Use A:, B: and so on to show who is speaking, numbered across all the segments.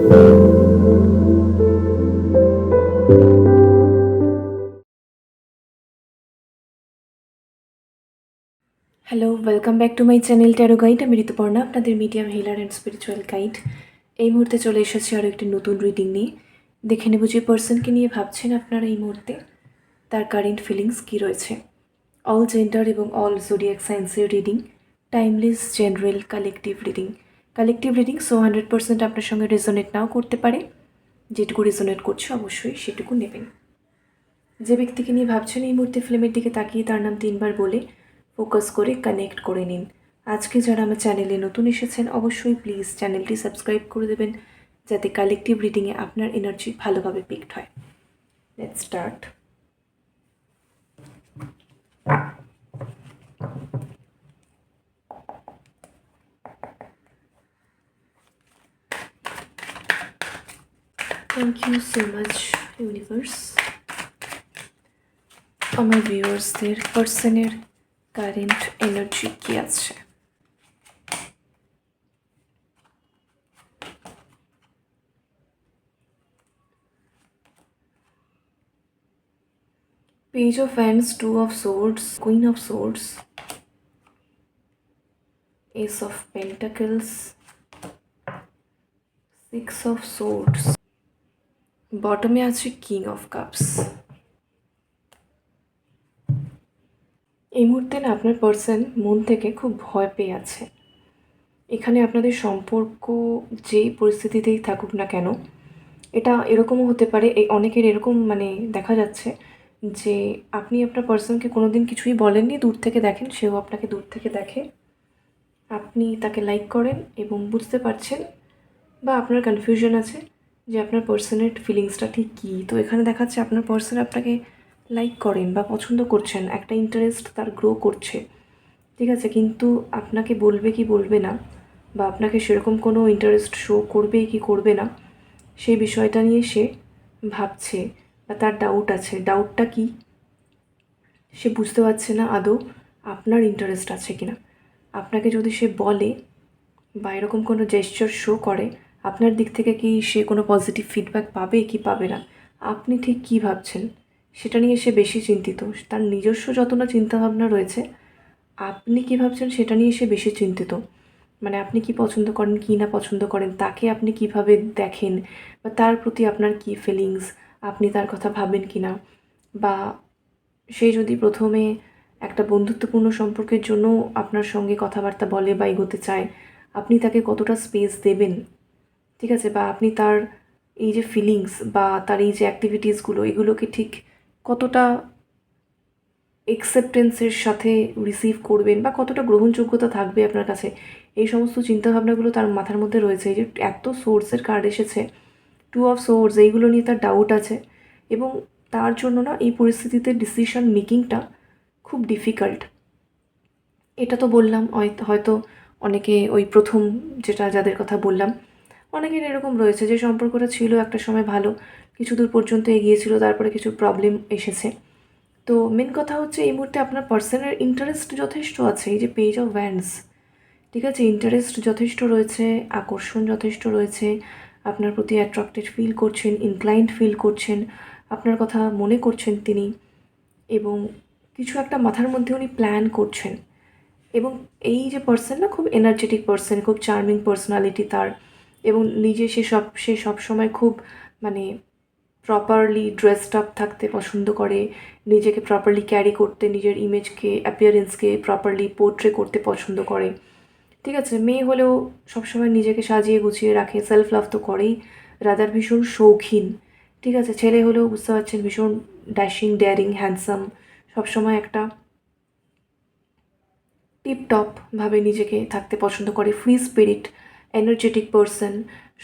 A: Hello, welcome back to my channel Tarot Guide. আমি ঋতুপর্ণা, আপনাদের medium healer and spiritual guide. এই মুহূর্তে চলে এসেছি আরও একটি নতুন রিডিং নিয়ে। দেখে নেব যে পার্সনকে নিয়ে ভাবছেন আপনারা এই মুহূর্তে, তার কারেন্ট ফিলিংস কী রয়েছে। অল জেন্ডার এবং অল জোডিয়াক সায়েন্সের reading, timeless, general, collective reading. Collective reading, so 100% আপনার সঙ্গে রেজোনেট নাও করতে পারে। যেটুকু রেজোনেট করছে অবশ্যই সেটুকু নেবেন। যে ব্যক্তিকে নিয়ে ভাবছেন এই মুহূর্তে ফিল্মের দিকে তাকিয়ে তার নাম 3 বার বলে ফোকাস করে কানেক্ট করে নিন। আজকে যারা আমার চ্যানেলে নতুন এসেছেন অবশ্যই প্লিজ চ্যানেলটি সাবস্ক্রাইব করে দেবেন, যাতে কালেকটিভ রিডিংয়ে আপনার এনার্জি ভালোভাবে পিকড হয়। Let's start. Thank you so much universe. আমার ভিউয়ার্সদের পার্সনের কারেন্ট এনার্জি কী আছে? Page of Wands, 2 of Swords, Queen of Swords, Ace of Pentacles, 6 of Swords, বটমে আছে কিং অফ কাপস। এই মুহূর্তে না আপনার পার্সন মন থেকে খুব ভয় পেয়ে আছে। এখানে আপনাদের সম্পর্ক যেই পরিস্থিতিতেই থাকুক না কেন, এটা এরকমও হতে পারে, এই অনেকের এরকম মানে দেখা যাচ্ছে যে আপনি আপনার পার্সনকে কোনো দিন কিছুই বলেননি, দূর থেকে দেখেন, সেও আপনাকে দূর থেকে দেখে, আপনি তাকে লাইক করেন এবং বুঝতে পারছেন বা আপনার কনফিউশন আছে যে আপনার পার্সনের ফিলিংসটা ঠিক কী। তো এখানে দেখাচ্ছে আপনার পার্সন আপনাকে লাইক করেন বা পছন্দ করছেন, একটা ইন্টারেস্ট তার গ্রো করছে, ঠিক আছে, কিন্তু আপনাকে বলবে কি বলবে না, বা আপনাকে সেরকম কোনো ইন্টারেস্ট শো করবে কি করবে না, সেই বিষয়টা নিয়ে সে ভাবছে বা তার ডাউট আছে। ডাউটটা কি, সে বুঝতে পারছে না আদৌ আপনার ইন্টারেস্ট আছে কিনা। আপনাকে যদি সে বলে বা এরকম কোনো জেস্চার শো করে, আপনার দিক থেকে কি সে কোনো পজিটিভ ফিডব্যাক পাবে কি পাবে না, আপনি ঠিক কী ভাবছেন সেটা নিয়ে সে বেশি চিন্তিত। তার নিজস্ব যত না চিন্তাভাবনা রয়েছে, আপনি কী ভাবছেন সেটা নিয়ে সে বেশি চিন্তিত। মানে আপনি কি পছন্দ করেন কি না পছন্দ করেন, তাকে আপনি কিভাবে দেখেন, বা তার প্রতি আপনার কি ফিলিংস, আপনি তার কথা ভাবেন কি না, বা সে যদি প্রথমে একটা বন্ধুত্বপূর্ণ সম্পর্কের জন্য আপনার সঙ্গে কথাবার্তা বলে বা এগোতে চায়, আপনি তাকে কতটা স্পেস দেবেন, ঠিক আছে, বা আপনি তার এই যে ফিলিংস বা তার এই যে অ্যাক্টিভিটিসগুলো, এগুলোকে ঠিক কতটা অ্যাকসেপ্টেন্সের সাথে রিসিভ করবেন বা কতটা গ্রহণযোগ্যতা থাকবে আপনার কাছে, এই সমস্ত চিন্তাভাবনাগুলো তার মাথার মধ্যে রয়েছে। এই যে এত সোর্সের কার্ড এসেছে, 2 অফ সোর্স, এইগুলো নিয়ে তার ডাউট আছে এবং তার জন্য না এই পরিস্থিতিতে ডিসিশন মেকিংটা খুব ডিফিকাল্ট। এটা তো বললাম, হয়তো অনেকে ওই প্রথম যেটা যাদের কথা বললাম, অনেকের এরকম রয়েছে যে সম্পর্কটা ছিল একটা সময় ভালো, কিছু দূর পর্যন্ত এগিয়েছিল, তারপরে কিছু প্রবলেম এসেছে। তো মেন কথা হচ্ছে এই মুহূর্তে আপনার পার্সনের ইন্টারেস্ট যথেষ্ট আছে। এই যে পেজ অফ ওয়ান্ডস, ঠিক আছে, ইন্টারেস্ট যথেষ্ট রয়েছে, আকর্ষণ যথেষ্ট রয়েছে, আপনার প্রতি অ্যাট্রাক্টেড ফিল করছেন, ইনক্লাইন্ড ফিল করছেন, আপনার কথা মনে করছেন তিনি, এবং কিছু একটা মাথার মধ্যে উনি প্ল্যান করছেন। এবং এই যে পার্সন না খুব এনার্জেটিক পার্সন, খুব চার্মিং পার্সোনালিটি তার, এবং নিজে সে সব সময় খুব মানে প্রপারলি ড্রেসড আপ থাকতে পছন্দ করে, নিজেকে প্রপারলি ক্যারি করতে, নিজের ইমেজকে, অ্যাপিয়ারেন্সকে প্রপারলি পোর্ট্রে করতে পছন্দ করে, ঠিক আছে। মেয়ে হলেও সবসময় নিজেকে সাজিয়ে গুছিয়ে রাখে, সেলফ লাভ তো করেই, রাদার ভীষণ শৌখিন, ঠিক আছে। ছেলে হলেও বুঝতে পারছেন ভীষণ ড্যাশিং, ডেয়ারিং, হ্যান্ডসাম, সবসময় একটা টিপটপভাবে নিজেকে থাকতে পছন্দ করে, ফ্রি স্পিরিট, এনার্জেটিক পারসন,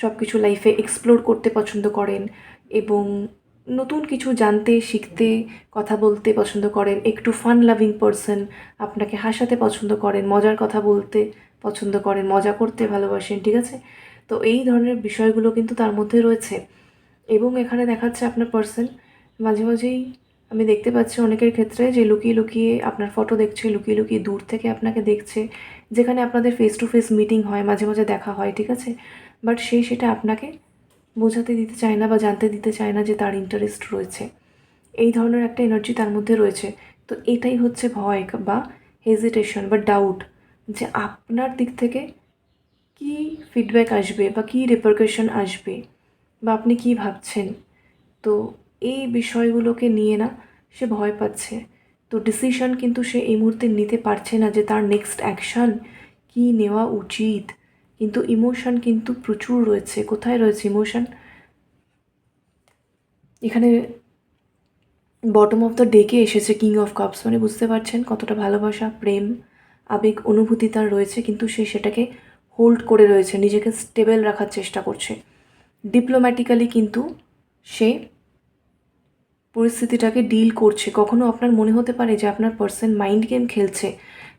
A: সব কিছু লাইফে এক্সপ্লোর করতে পছন্দ করেন এবং নতুন কিছু জানতে, শিখতে, কথা বলতে পছন্দ করেন, একটু ফান লাভিং পারসন, আপনাকে হাসাতে পছন্দ করেন, মজার কথা বলতে পছন্দ করেন, মজা করতে ভালোবাসেন, ঠিক আছে। তো এই ধরনের বিষয়গুলো কিন্তু তার মধ্যে রয়েছে। এবং এখানে দেখাচ্ছে আপনার পার্সন মাঝে মাঝেই, আমি দেখতে পাচ্ছি অনেকের ক্ষেত্রে, যে লুকিয়ে লুকিয়ে আপনার ফটো দেখছে, লুকিয়ে লুকিয়ে দূর থেকে আপনাকে দেখছে, যেখানে আপনাদের ফেস টু ফেস মিটিং হয়, মাঝে মাঝে দেখা হয়, ঠিক আছে, বাট সেটা আপনাকে বোঝাতে দিতে চায় না বা জানতে দিতে চায় না যে তার ইন্টারেস্ট রয়েছে। এই ধরনের একটা এনার্জি তার মধ্যে রয়েছে। তো এটাই হচ্ছে ভয় বা হেজিটেশন বা ডাউট, যে আপনার দিক থেকে কী ফিডব্যাক আসবে বা কী রিপারকাশন আসবে বা আপনি কী ভাবছেন। তো এই বিষয়গুলোকে নিয়ে না সে ভয় পাচ্ছে। তো ডিসিশন কিন্তু সে এই মুহূর্তে নিতে পারছে না যে তার নেক্সট অ্যাকশান কী নেওয়া উচিত। কিন্তু ইমোশন কিন্তু প্রচুর রয়েছে। কোথায় রয়েছে ইমোশন? এখানে বটম অফ দ্য ডেকে এসেছে কিং অফ কাপস, মানে বুঝতে পারছেন কতটা ভালোবাসা, প্রেম, আবেগ, অনুভূতি তার রয়েছে, কিন্তু সে সেটাকে হোল্ড করে রয়েছে, নিজেকে স্টেবল রাখার চেষ্টা করছে। ডিপ্লোম্যাটিক্যালি কিন্তু সে পরিস্থিতিটাকে ডিল করছে। কখনো আপনার মনে হতে পারে যে আপনার পার্সন মাইন্ড গেম খেলছে।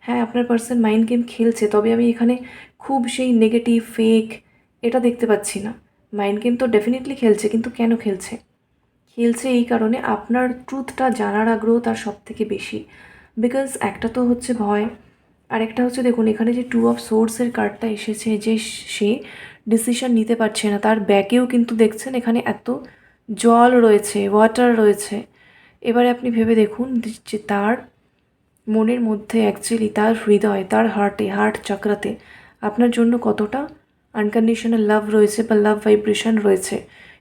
A: হ্যাঁ, আপনার পার্সন মাইন্ড গেম খেলছে, তবে আমি এখানে খুব সেই নেগেটিভ ফেক এটা দেখতে পাচ্ছি না। মাইন্ড গেম তো ডেফিনেটলি খেলছে, কিন্তু কেন খেলছে? খেলছে এই কারণে আপনার ট্রুথটা জানার আগ্রহ তার সব থেকে বেশি। বিকজ একটা তো হচ্ছে ভয়, আর একটা হচ্ছে দেখুন এখানে যে 2 অফ সোর্সের কার্ডটা এসেছে, যে সে ডিসিশন নিতে পারছে না। তার ব্যাকেও কিন্তু দেখছেন এখানে এত জল রয়েছে, ওয়াটার রয়েছে। এবারে আপনি ভেবে দেখুন যে তার মনের মধ্যে অ্যাকচুয়ালি তার হৃদয়, তার হার্ট চক্রাতে আপনার জন্য কতটা আনকন্ডিশনাল লাভ রয়েছে বা লাভ ভাইব্রেশন রয়েছে,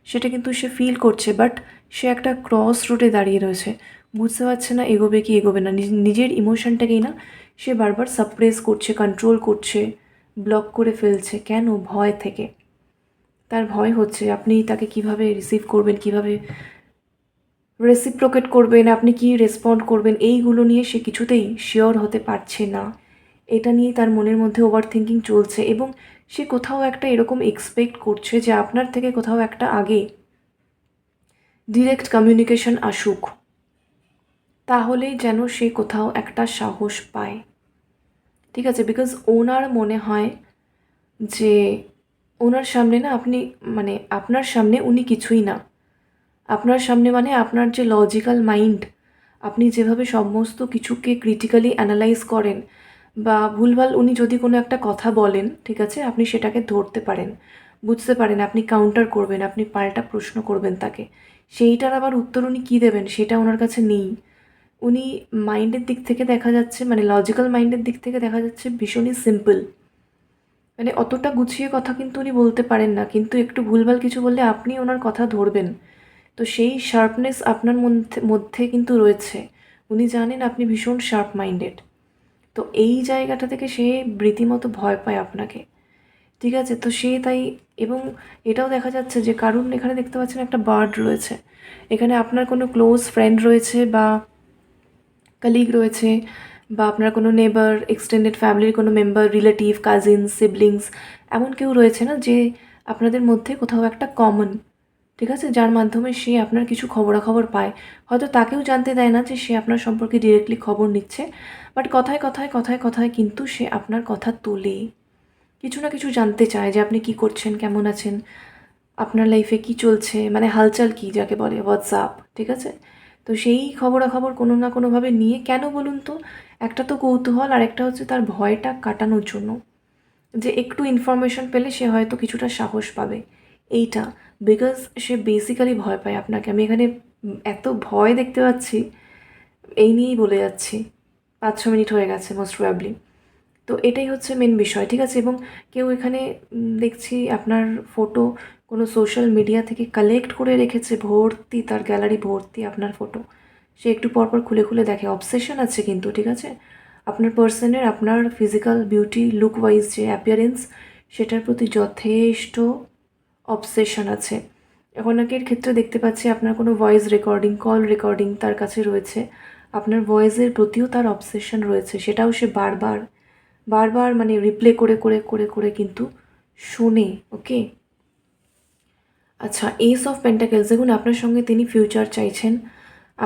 A: সেটা কিন্তু সে ফিল করছে। বাট সে একটা ক্রস রুটে দাঁড়িয়ে রয়েছে, বুঝতে পারছে না এগোবে কি এগোবে না। নিজের ইমোশনটাকেই না সে বারবার সাপ্রেস করছে, কন্ট্রোল করছে, ব্লক করে ফেলছে। কেন? ভয় থেকে। তার ভয় হচ্ছে আপনি তাকে কিভাবে রিসিভ করবেন, কিভাবে রেসিপ্রোকেট করবেন, আপনি কি রেসপন্ড করবেন, এইগুলো নিয়ে সে কিছুতেই শিওর হতে পারছে না। এটা নিয়েই তার মনের মধ্যে ওভার থিঙ্কিং চলছে, এবং সে কোথাও একটা এরকম এক্সপেক্ট করছে যে আপনার থেকে কোথাও একটা আগে ডিরেক্ট কমিউনিকেশন আসুক, তাহলেই যেন সে কোথাও একটা সাহস পায়। ঠিক আছে? বিকজ ওনার মনে হয় যে ওনার সামনে না আপনি, মানে আপনার সামনে উনি কিছুই না। আপনার সামনে মানে আপনার যে লজিক্যাল মাইন্ড, আপনি যেভাবে সমস্ত কিছুকে ক্রিটিক্যালি অ্যানালাইজ করেন, বা ভুলভাল উনি যদি কোনো একটা কথা বলেন, ঠিক আছে, আপনি সেটাকে ধরতে পারেন, বুঝতে পারেন, আপনি কাউন্টার করবেন, আপনি পাল্টা প্রশ্ন করবেন তাকে। সেইটার আবার উত্তর উনি কী দেবেন সেটা ওনার কাছে নেই। উনি মাইন্ডের দিক থেকে দেখা যাচ্ছে, মানে লজিক্যাল মাইন্ডের দিক থেকে দেখা যাচ্ছে ভীষণই সিম্পল, মানে অতটা গুছিয়ে কথা কিন্তু উনি বলতে পারেন না, কিন্তু একটু ভুলভাল কিছু বললে আপনি ওনার কথা ধরবেন। তো সেই শার্পনেস আপনার মধ্যে মধ্যে কিন্তু রয়েছে। উনি জানেন আপনি ভীষণ শার্প মাইন্ডেড। তো এই জায়গাটা থেকে সে রীতিমতো ভয় পায় আপনাকে। ঠিক আছে? তো সে তাই, এবং এটাও দেখা যাচ্ছে যে কারণ এখানে দেখতে পাচ্ছেন একটা বার্ড রয়েছে। এখানে আপনার কোনো ক্লোজ ফ্রেন্ড রয়েছে বা কলিগ রয়েছে, বা আপনার কোনো নেবার, এক্সটেন্ডেড ফ্যামিলির কোনো মেম্বার, রিলেটিভ, কাজিন, সিবলিংস, এমন কেউ রয়েছে না যে আপনাদের মধ্যে কোথাও একটা কমন, ঠিক আছে? যার মাধ্যমে সে আপনার কিছু খবরাখবর পায়। হয়তো তাকেও জানতে দেয় না যে সে আপনার সম্পর্কে ডিরেক্টলি খবর নিচ্ছে। বাট কথায়, কথায়, কথায়, কথায় কিন্তু সে আপনার কথা তোলে। কিছু না কিছু জানতে চায় যে আপনি কী করছেন, কেমন আছেন, আপনার লাইফে কী চলছে, মানে হালচাল কী যাকে বলে, হোয়াটসঅ্যাপ, ঠিক আছে? তো সেই খবরাখবর কোনো না কোনোভাবে নিয়ে, কেন বলুন তো? একটা তো কৌতূহল, আর একটা হচ্ছে তার ভয়টা কাটানোর জন্য। যে একটু ইনফরমেশন পেলে সে হয়তো কিছুটা সাহস পাবে, এইটা। বিকজ সে বেসিক্যালি ভয় পায় আপনাকে। আমি এখানে এত ভয় দেখতে পাচ্ছি, এই নিয়েই বলে যাচ্ছি। 5-6 মিনিট হয়ে গেছে মোস্ট প্রবাবলি। তো এটাই হচ্ছে মেন বিষয়, ঠিক আছে? এবং কেউ এখানে দেখছি আপনার ফটো কোনো সোশ্যাল মিডিয়া থেকে কালেক্ট করে রেখেছে, ভর্তি, তার গ্যালারি ভর্তি আপনার ফটো। সে একটু পরপর খুলে খুলে দেখে। অবসেশন আছে কিন্তু, ঠিক আছে? আপনার পার্সনের, আপনার ফিজিক্যাল বিউটি, লুক ওয়াইজ যে অ্যাপিয়ারেন্স, সেটার প্রতি যথেষ্ট অবসেশন আছে। অনেকের ক্ষেত্রে দেখতে পাচ্ছি আপনার কোনো ভয়েস রেকর্ডিং, কল রেকর্ডিং তার কাছে রয়েছে। আপনার ভয়েসের প্রতিও তার অবসেশন রয়েছে। সেটাও সে বারবার বারবার মানে রিপ্লে করে করে করে করে কিন্তু শোনে। ওকে, আচ্ছা, এস অফ পেন্টাকেলস, দেখুন আপনার সঙ্গে তিনি ফিউচার চাইছেন,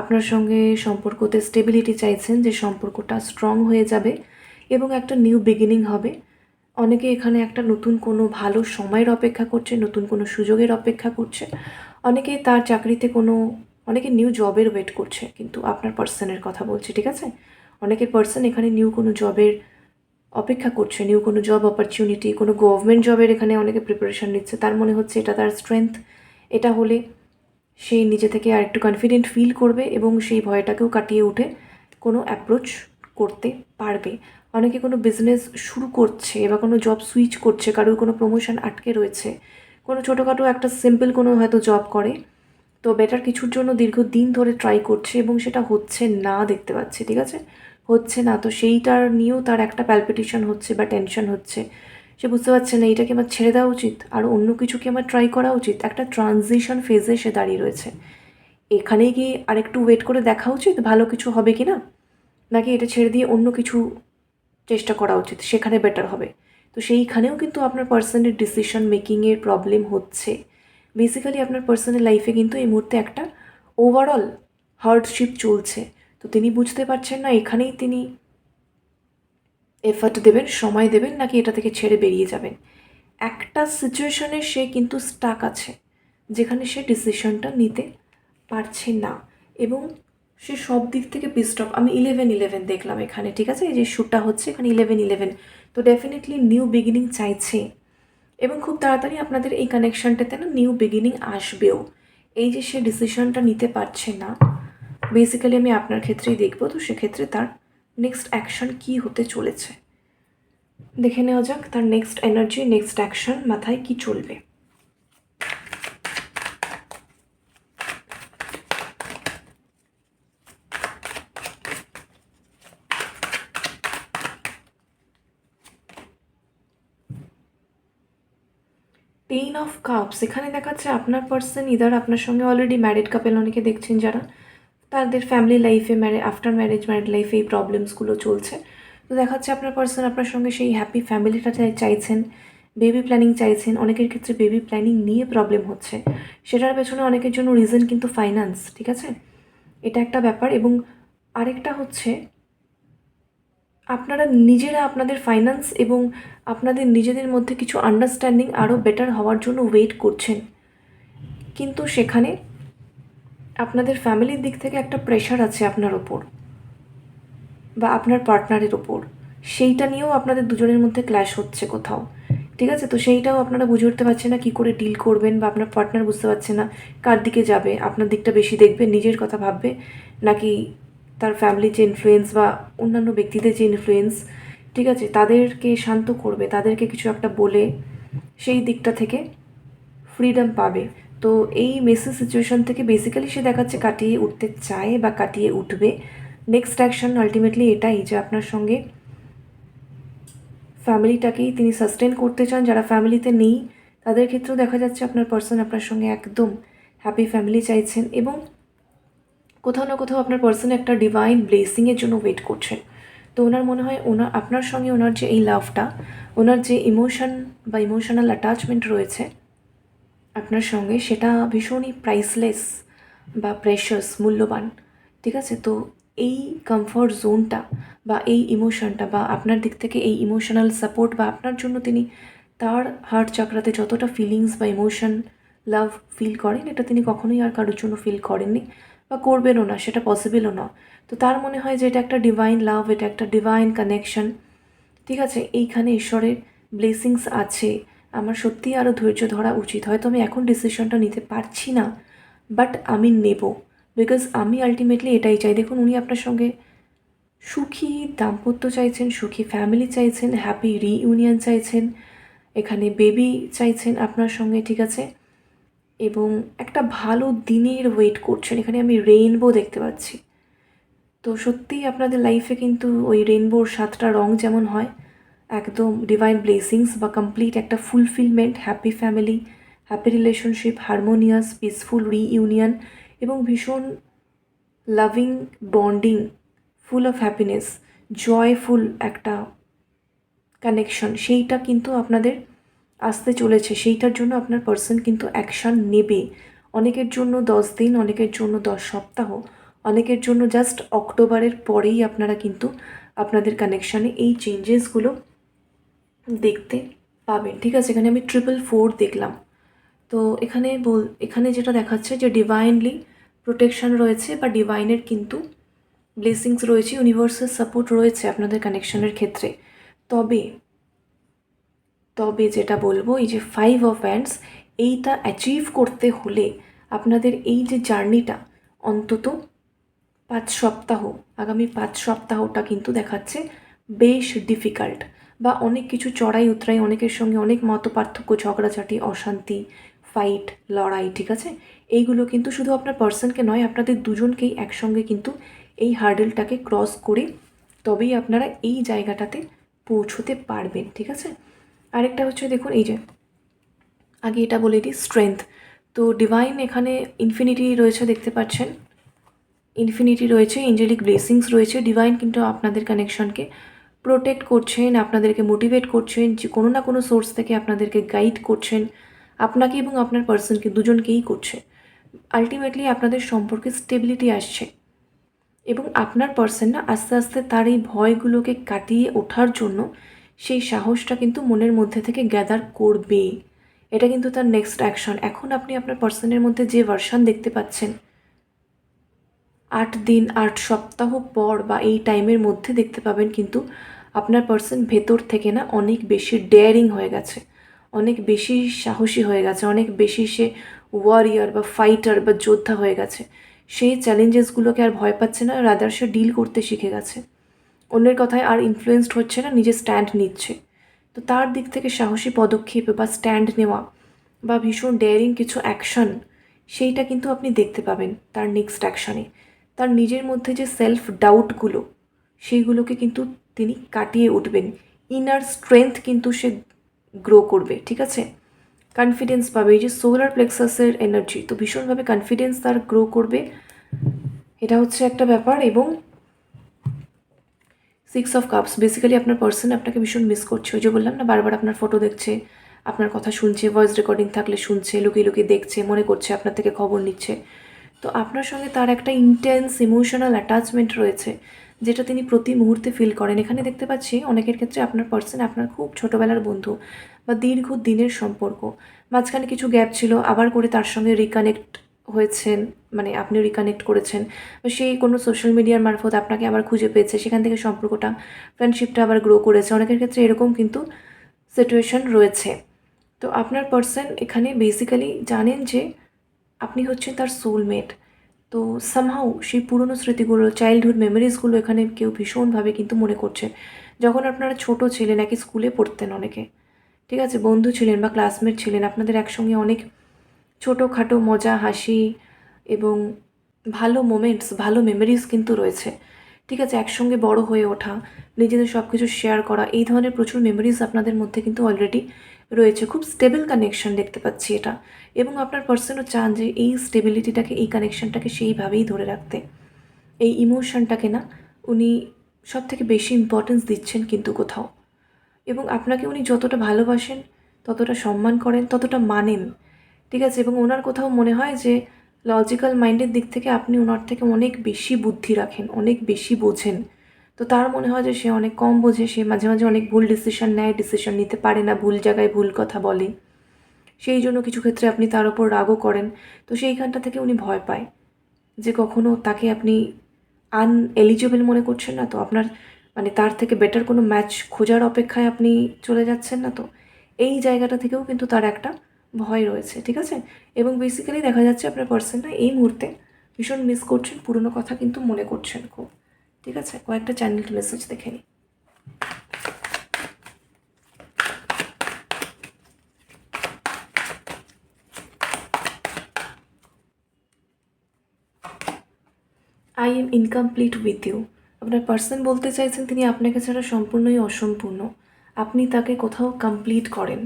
A: আপনার সঙ্গে সম্পর্কতে স্টেবিলিটি চাইছেন, যে সম্পর্কটা স্ট্রং হয়ে যাবে এবং একটা নিউ বিগিনিং হবে। অনেকে এখানে একটা নতুন কোনো ভালো সময়ের অপেক্ষা করছে, নতুন কোনো সুযোগের অপেক্ষা করছে। অনেকে তার চাকরিতে কোনো, অনেকে নিউ জবের ওয়েট করছে, কিন্তু আপনার পার্সনের কথা বলছি, ঠিক আছে? অনেকের পার্সন এখানে নিউ কোনো জবের অপেক্ষা করছে, নিউ কোনো জব অপরচুনিটি, কোনো গভর্নমেন্ট জবের এখানে অনেকে প্রিপারেশন নিচ্ছে। তার মনে হচ্ছে এটা তার স্ট্রেংথ, এটা হলে সে নিজে থেকে আর একটু কনফিডেন্ট ফিল করবে এবং সেই ভয়টাকেও কাটিয়ে উঠে কোনো অ্যাপ্রোচ করতে পারবে। অনেকে কোনো বিজনেস শুরু করছে বা কোনো জব সুইচ করছে, কারোর কোনো প্রমোশন আটকে রয়েছে, কোনো ছোটোখাটো একটা সিম্পল কোনো হয়তো জব করে, তো বেটার কিছুর জন্য দীর্ঘদিন ধরে ট্রাই করছে এবং সেটা হচ্ছে না দেখতে পাচ্ছে, ঠিক আছে, হচ্ছে না। তো সেইটার নিয়েও তার একটা প্যালপিটেশন হচ্ছে বা টেনশন হচ্ছে। সে বুঝতে পারছে না এটা কি আমার ছেড়ে দেওয়া উচিত, আর অন্য কিছু কি আমার ট্রাই করা উচিত। একটা ট্রানজিশন ফেজে সে দাঁড়িয়ে রয়েছে। এখানে কি আরেকটু ওয়েট করে দেখা উচিত ভালো কিছু হবে কি না, নাকি এটা ছেড়ে দিয়ে অন্য কিছু চেষ্টা করা উচিত, সেখানে বেটার হবে। তো সেইখানেও কিন্তু আপনার পার্সনের ডিসিশন মেকিংয়ের প্রবলেম হচ্ছে। বেসিক্যালি আপনার পার্সোনাল লাইফে কিন্তু এই মুহূর্তে একটা ওভারঅল হার্ডশিপ চলছে। তো তিনি বুঝতে পারছেন না এখানেই তিনি এফার্ট দেবেন, সময় দেবেন, নাকি এটা থেকে ছেড়ে বেরিয়ে যাবেন। একটা সিচুয়েশনে সে কিন্তু স্টাক আছে, যেখানে সে ডিসিশনটা নিতে পারছে না এবং সে সব দিক থেকে পিসড অফ। আমি 11-11 দেখলাম এখানে, ঠিক আছে, এই যে শ্যুটটা হচ্ছে এখানে 11-11। তো ডেফিনেটলি নিউ বিগিনিং চাইছে এবং খুব তাড়াতাড়ি আপনাদের এই কানেকশানটাতে না নিউ বিগিনিং আসবেও। এই যে সে ডিসিশনটা নিতে পারছে না, বেসিক্যালি আমি আপনার ক্ষেত্রেই দেখব। তো সেক্ষেত্রে তার নেক্সট অ্যাকশন কী হতে চলেছে দেখে নেওয়া যাক। তার নেক্সট এনার্জি, নেক্সট অ্যাকশন মাথায় কি চলবে। টেন অফ কাপস এখানে দেখাচ্ছে আপনার পার্সন ইদার আপনার সঙ্গে অলরেডি ম্যারিড কাপেল অনেকে দেখছেন যারা, তাদের ফ্যামিলি লাইফে আফটার ম্যারেজ ম্যারিড লাইফে এই প্রবলেমসগুলো চলছে। তো দেখাচ্ছে আপনার পার্সন আপনার সঙ্গে সেই হ্যাপি ফ্যামিলিটা চাইছেন, বেবি প্ল্যানিং চাইছেন। অনেকের ক্ষেত্রে বেবি প্ল্যানিং নিয়ে প্রবলেম হচ্ছে, সেটার পেছনে অনেকের জন্য রিজন কিন্তু ফাইন্যান্স, ঠিক আছে, এটা একটা ব্যাপার। এবং আরেকটা হচ্ছে আপনারা নিজেরা আপনাদের ফাইন্যান্স এবং আপনাদের নিজেদের মধ্যে কিছু আন্ডারস্ট্যান্ডিং আরও বেটার হওয়ার জন্য ওয়েট করছেন, কিন্তু সেখানে আপনাদের ফ্যামিলির দিক থেকে একটা প্রেশার আছে আপনার ওপর বা আপনার পার্টনারের ওপর, সেইটা নিয়েও আপনাদের দুজনের মধ্যে ক্ল্যাশ হচ্ছে কোথাও, ঠিক আছে। তো সেইটাও আপনারা বুঝে উঠতে পারছেন না কী করে ডিল করবেন, বা আপনার পার্টনার বুঝতে পারছে না কার দিকে যাবে, আপনার দিকটা বেশি দেখবে, নিজের কথা ভাববে, নাকি তার ফ্যামিলির যে ইনফ্লুয়েন্স বা অন্যান্য ব্যক্তিদের যে ইনফ্লুয়েন্স, ঠিক আছে, তাদেরকে শান্ত করবে, তাদেরকে কিছু একটা বলে সেই দিকটা থেকে ফ্রিডম পাবে। তো এই মেসি সিচুয়েশন থেকে বেসিক্যালি সে দেখাচ্ছে কাটিয়ে উঠতে চায় বা কাটিয়ে উঠবে। নেক্সট অ্যাকশন আলটিমেটলি এটাই যে আপনার সঙ্গে ফ্যামিলিটাকেই তিনি সাস্টেন করতে চান। যারা ফ্যামিলিতে নেই তাদের ক্ষেত্রেও দেখা যাচ্ছে আপনার পার্সন আপনার সঙ্গে একদম হ্যাপি ফ্যামিলি চাইছেন এবং কোথাও না কোথাও আপনার পার্সন একটা ডিভাইন ব্লেসিংয়ের জন্য ওয়েট করছেন। তো ওনার মনে হয় আপনার সঙ্গে ওনার যে এই লাভটা, ওনার যে ইমোশন বা ইমোশনাল অ্যাটাচমেন্ট রয়েছে আপনার সঙ্গে, সেটা ভীষণই প্রাইসলেস বা প্রেশাস, মূল্যবান, ঠিক আছে। তো এই কমফর্ট জোনটা বা এই ইমোশনটা বা আপনার দিক থেকে এই ইমোশনাল সাপোর্ট বা আপনার জন্য তিনি তার হার্ট চাকরাতে যতটা ফিলিংস বা ইমোশন লাভ ফিল করেন, এটা তিনি কখনোই আর কারোর জন্য ফিল করেননি বা করবেনও না, সেটা পসিবলও না। তো তার মনে হয় যে এটা একটা ডিভাইন লাভ, এটা একটা ডিভাইন কানেকশন, ঠিক আছে, এইখানে ঈশ্বরের ব্লেসিংস আছে। আমার সত্যিই আরও ধৈর্য ধরা উচিত, হয়তো আমি এখন ডিসিশনটা নিতে পারছি না, বাট আমি নেব, বিকজ আমি আলটিমেটলি এটাই চাই। দেখুন উনি আপনার সঙ্গে সুখী দাম্পত্য চাইছেন, সুখী ফ্যামিলি চাইছেন, হ্যাপি রিইউনিয়ন চাইছেন, এখানে বেবি চাইছেন আপনার সঙ্গে, ঠিক আছে, এবং একটা ভালো দিনের ওয়েট করছেন। এখানে আমি রেইনবো দেখতে পাচ্ছি। তো সত্যিই আপনাদের লাইফে কিন্তু ওই রেইনবোর 7টা রং যেমন হয়, একদম ডিভাইন ব্লেসিংস বা কমপ্লিট একটা fulfilment, happy family, happy relationship, harmonious peaceful reunion এবং ভীষণ loving bonding, full of happiness, joyful একটা কানেকশন, সেইটা কিন্তু আপনাদের আসতে চলেছে। সেইটার জন্য আপনার পার্সন কিন্তু অ্যাকশান নেবে। অনেকের জন্য 10 দিন, অনেকের জন্য 10 সপ্তাহ, অনেকের জন্য জাস্ট অক্টোবরের পরেই আপনারা কিন্তু আপনাদের কানেকশানে এই চেঞ্জেসগুলো দেখতে পাবেন, ঠিক আছে। এখানে আমি 444 দেখলাম। তো এখানে যেটা দেখাচ্ছে যে ডিভাইনলি প্রোটেকশন রয়েছে বা ডিভাইনের কিন্তু ব্লেসিংস রয়েছে, ইউনিভার্সাল সাপোর্ট রয়েছে আপনাদের কানেকশনের ক্ষেত্রে। তবে তবে যেটা বলবো, এই যে 5 অফ হ্যান্ডস, এইটা অ্যাচিভ করতে হলে আপনাদের এই যে জার্নিটা অন্তত 5 সপ্তাহ, আগামী 5 সপ্তাহটা কিন্তু দেখাচ্ছে বেশ ডিফিকাল্ট, বা অনেক কিছু চড়াই উতরাই, অনেকের সঙ্গে অনেক মতপার্থক্য, ঝগড়াঝাটি, অশান্তি, ফাইট, লড়াই, ঠিক আছে? এইগুলো কিন্তু শুধু আপনার পার্সনকে নয়, আপনাদের দুজনকেই একসঙ্গে কিন্তু এই হার্ডেলটাকে ক্রস করে তবেই আপনারা এই জায়গাটাতে পৌঁছতে পারবেন, ঠিক আছে? আরেকটা হচ্ছে দেখুন, এই যে আগে এটা বলে দিই, স্ট্রেংথ। তো ডিভাইন এখানে ইনফিনিটি রয়েছে, দেখতে পাচ্ছেন ইনফিনিটি রয়েছে, এঞ্জেলিক ব্লেসিংস রয়েছে। ডিভাইন কিন্তু আপনাদের কানেকশনকে প্রোটেক্ট করছেন, আপনাদেরকে মোটিভেট করছেন, যে কোনো না কোনো সোর্স থেকে আপনাদেরকে গাইড করছেন, আপনাকে এবং আপনার পার্সনকে দুজনকেই করছে। আলটিমেটলি আপনাদের সম্পর্কে স্টেবিলিটি আসছে, এবং আপনার পার্সন না আস্তে আস্তে তার এই ভয়গুলোকে কাটিয়ে ওঠার জন্য সেই সাহসটা কিন্তু মনের মধ্যে থেকে গ্যাদার করবে। এটা কিন্তু তার নেক্সট অ্যাকশন। এখন আপনি আপনার পার্সনের মধ্যে যে ভার্সন দেখতে পাচ্ছেন, 8 দিন 8 সপ্তাহ পর বা এই টাইমের মধ্যে দেখতে পাবেন কিন্তু আপনার পার্সন ভেতর থেকে না অনেক বেশি ডেয়ারিং হয়ে গেছে, অনেক বেশি সাহসী হয়ে গেছে, অনেক বেশি সে ওয়ারিয়ার বা ফাইটার বা যোদ্ধা হয়ে গেছে। সেই চ্যালেঞ্জেসগুলোকে আর ভয় পাচ্ছে না, রাদার সে ডিল করতে শিখে গেছে, অন্যের কথায় আর ইনফ্লুয়েসড হচ্ছে না, নিজে স্ট্যান্ড নিচ্ছে। তো তার দিক থেকে সাহসী পদক্ষেপ বা স্ট্যান্ড নেওয়া বা ভীষণ ডেয়ারিং কিছু অ্যাকশন, সেইটা কিন্তু আপনি দেখতে পাবেন তার নেক্সট অ্যাকশনে। তার নিজের মধ্যে যে সেলফ ডাউটগুলো, সেইগুলোকে কিন্তু তিনি কাটিয়ে উঠবেন। ইনার স্ট্রেংথ কিন্তু সে গ্রো করবে, ঠিক আছে? কনফিডেন্স পাবে, এই যে সোলার প্লেক্সাসের এনার্জি, তো ভীষণভাবে কনফিডেন্স তার গ্রো করবে, এটা হচ্ছে একটা ব্যাপার। এবং 6 অফ কাপস, বেসিক্যালি আপনার পার্সন আপনাকে ভীষণ মিস করছে। ওই যে বললাম না, বারবার আপনার ফটো দেখছে, আপনার কথা শুনছে, ভয়েস রেকর্ডিং থাকলে শুনছে, লুকিয়ে লুকিয়ে দেখছে, মনে করছে আপনার থেকে খবর নিচ্ছে। তো আপনার সঙ্গে তার একটা ইন্টেন্স ইমোশনাল অ্যাটাচমেন্ট রয়েছে, যেটা তিনি প্রতি মুহূর্তে ফিল করেন। এখানে দেখতে পাচ্ছি অনেকের ক্ষেত্রে আপনার পার্সন আপনার খুব ছোটোবেলার বন্ধু বা দীর্ঘ দিনের সম্পর্ক, মাঝখানে কিছু গ্যাপ ছিল, আবার করে তার সঙ্গে রিকানেক্ট হয়েছেন, মানে আপনিও রিকানেক্ট করেছেন, বা সেই কোনো সোশ্যাল মিডিয়ার মারফত আপনাকে আবার খুঁজে পেয়েছে, সেখান থেকে সম্পর্কটা, ফ্রেন্ডশিপটা আবার গ্রো করেছে। অনেকের ক্ষেত্রে এরকম কিন্তু সিচুয়েশন রয়েছে। তো আপনার পার্সন এখানে বেসিক্যালি জানেন যে আপনি হচ্ছেন তার সোলমেট। তো সামহাউ সেই পুরনো স্মৃতিগুলো, চাইল্ডহুড মেমোরিজগুলো এখানে কেউ ভীষণভাবে কিন্তু মনে করছে। যখন আপনারা ছোট ছিলেন, একই স্কুলে পড়তেন অনেকে, ঠিক আছে, বন্ধু ছিলেন বা ক্লাসমেট ছিলেন, আপনাদের একসঙ্গে অনেক ছোটোখাটো মজা, হাসি এবং ভালো মোমেন্টস, ভালো মেমোরিজ কিন্তু রয়েছে, ঠিক আছে? একসঙ্গে বড় হয়ে ওঠা, নিজেদের সব কিছু শেয়ার করা, এই ধরনের প্রচুর মেমোরিজ আপনাদের মধ্যে কিন্তু অলরেডি রয়েছে। খুব স্টেবল কানেকশন দেখতে পাচ্ছি এটা, এবং আপনার পার্সনও চান যে এই স্টেবিলিটিটাকে, এই কানেকশনটাকে সেইভাবেই ধরে রাখতে। এই ইমোশনটাকে না উনি সব থেকে বেশি ইম্পর্টেন্স দিচ্ছেন কিন্তু কোথাও, এবং আপনাকে উনি যতটা ভালোবাসেন, ততটা সম্মান করেন, ততটা মানেন, ঠিক আছে? এবং ওনার কোথাও মনে হয় যে লজিক্যাল মাইন্ডের দিক থেকে আপনি ওনার থেকে অনেক বেশি বুদ্ধি রাখেন, অনেক বেশি বোঝেন। তো তার মনে হয় যে সে অনেক কম বোঝে, সে মাঝে মাঝে অনেক ভুল ডিসিশন নেয়, ডিসিশন নিতে পারে না, ভুল জায়গায় ভুল কথা বলে, সেই জন্য কিছু ক্ষেত্রে আপনি তার ওপর রাগও করেন। তো সেইখানটা থেকে উনি ভয় পায় যে কখনো তাকে আপনি আনএলিজিবল মনে করছেন না তো, আপনার মানে তার থেকে বেটার কোনো ম্যাচ খোঁজার অপেক্ষায় আপনি চলে যাচ্ছেন না তো, এই জায়গাটা থেকেও কিন্তু তার একটা ভয় রয়েছে, ঠিক আছে? এবং বেসিক্যালি দেখা যাচ্ছে আপনার পার্সনটা এই মুহূর্তে ভীষণ মিস করছেন, পুরনো কথা কিন্তু মনে করছেন খুব, ঠিক আছে? কয়েকটা চ্যানেল মেসেজ দেখে নিই। I am incomplete with you. আপনার পার্সন বলতে চাইছেন তিনি আপনাকে ছাড়া সম্পূর্ণই অসম্পূর্ণ, আপনি তাকে কোথাও কমপ্লিট করেন।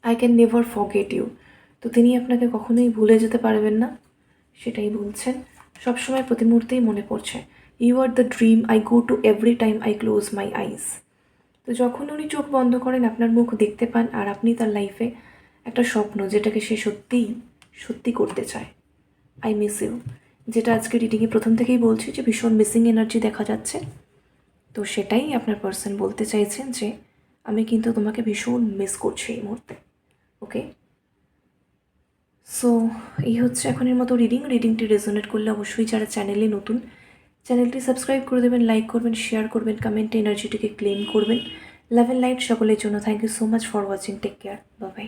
A: I can never forget you. তো তিনি আপনাকে কখনোই ভুলে যেতে পারবেন না, সেটাই বলছেন। সবসময় প্রতি মুহূর্তেই মনে পড়ছে। You are the dream I go to every time I close my eyes. তো যখন উনি চোখ বন্ধ করেন আপনার মুখ দেখতে পান, আর আপনি তার লাইফে একটা স্বপ্ন, যেটাকে সে সত্যিই সত্যি করতে চায়। আই মিস ইউ, যেটা আজকে রিডিংয়ে প্রথম থেকেই বলছি যে ভীষণ মিসিং এনার্জি দেখা যাচ্ছে। তো সেটাই আপনার পার্সন বলতে চাইছেন যে আমি কিন্তু তোমাকে ভীষণ মিস করছি এই মুহূর্তে। ওকে, সো এই হচ্ছে এখনের মতো রিডিংটি রেজোনেট করলে অবশ্যই যারা চ্যানেলে নতুন, চ্যানেলটি সাবস্ক্রাইব করে দেবেন, লাইক করবেন, শেয়ার করবেন, কমেন্টে এনার্জিটিকে ক্লেম করবেন। লাভ অ্যান্ড লাইট সকলের জন্য। Thank you so much for watching. Take care. Bye by.